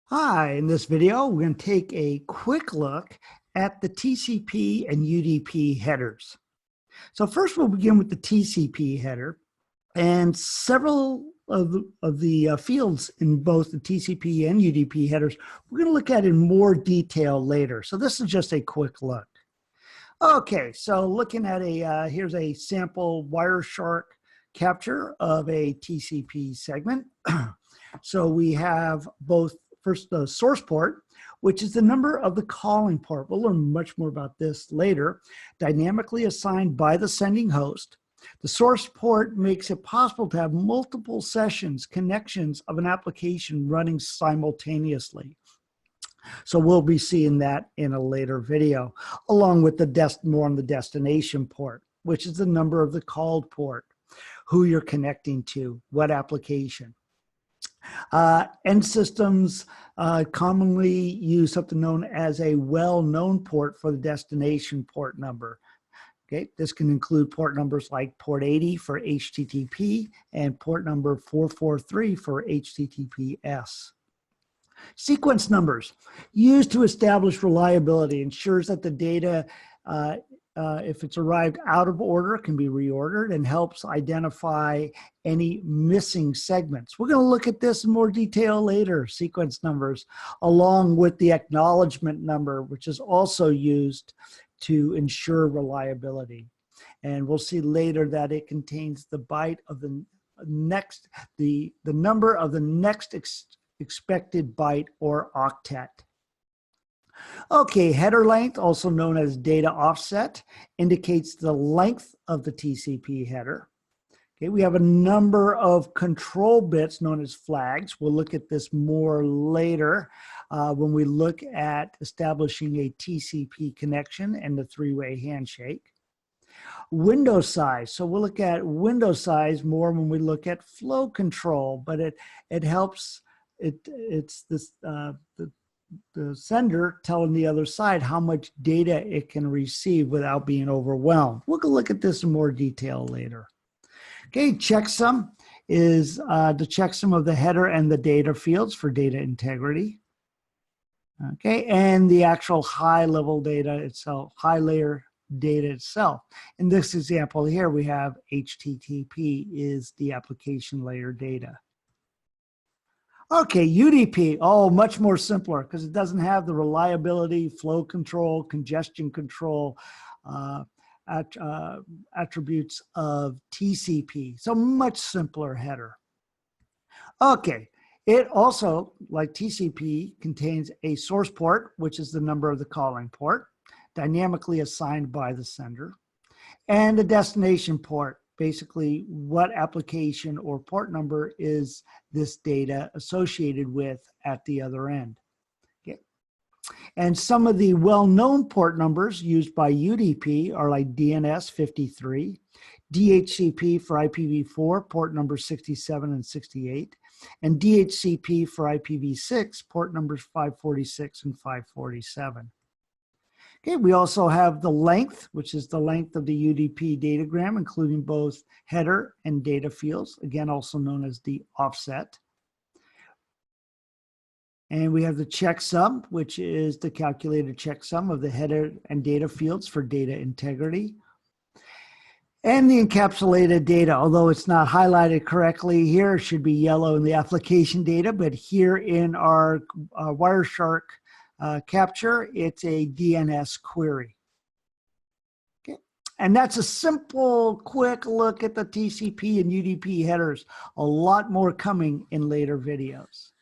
Hi, in this video, we're going to take a quick look at the TCP and UDP headers. So first we'll begin with the TCP header, and several of the fields in both the TCP and UDP headers we're going to look at in more detail later. So this is just a quick look. Okay, so looking at here's a sample Wireshark capture of a TCP segment. So we have both first the source port, which is the number of the calling port. We'll learn much more about this later. Dynamically assigned by the sending host. The source port makes it possible to have multiple sessions, connections of an application running simultaneously. So we'll be seeing that in a later video, along with more on the destination port, which is the number of the called port, who you're connecting to, what application. End systems commonly use something known as a well-known port for the destination port number. Okay, this can include port numbers like port 80 for HTTP and port number 443 for HTTPS. Sequence numbers used to establish reliability ensures that the data, if it's arrived out of order, can be reordered and helps identify any missing segments. We're going to look at this in more detail later, sequence numbers, along with the acknowledgement number, which is also used to ensure reliability. And we'll see later that it contains the byte of the next, the number of the next expected byte or octet. Okay, header length, also known as data offset, indicates the length of the TCP header. Okay, we have a number of control bits known as flags. We'll look at this more later when we look at establishing a TCP connection and the three-way handshake. Window size. So we'll look at window size more when we look at flow control, but it helps. It's this the sender telling the other side how much data it can receive without being overwhelmed. We'll look at this in more detail later. Okay, checksum is the checksum of the header and the data fields for data integrity. Okay, and the actual high-level data itself, high-layer data itself. In this example here, we have HTTP is the application layer data. Okay, UDP, much more simpler because it doesn't have the reliability, flow control, congestion control attributes of TCP. So much simpler header. Okay, it also, like TCP, contains a source port, which is the number of the calling port, dynamically assigned by the sender, and a destination port. Basically, what application or port number is this data associated with at the other end. Okay. And some of the well-known port numbers used by UDP are like DNS 53, DHCP for IPv4, port number 67 and 68, and DHCP for IPv6, port numbers 546 and 547. Okay, we also have the length, which is the length of the UDP datagram, including both header and data fields, again, also known as the offset. And we have the checksum, which is the calculated checksum of the header and data fields for data integrity. And the encapsulated data, although it's not highlighted correctly here, it should be yellow in the application data, but here in our Wireshark Capture, it's a DNS query. Okay. And that's a simple, quick look at the TCP and UDP headers. A lot more coming in later videos.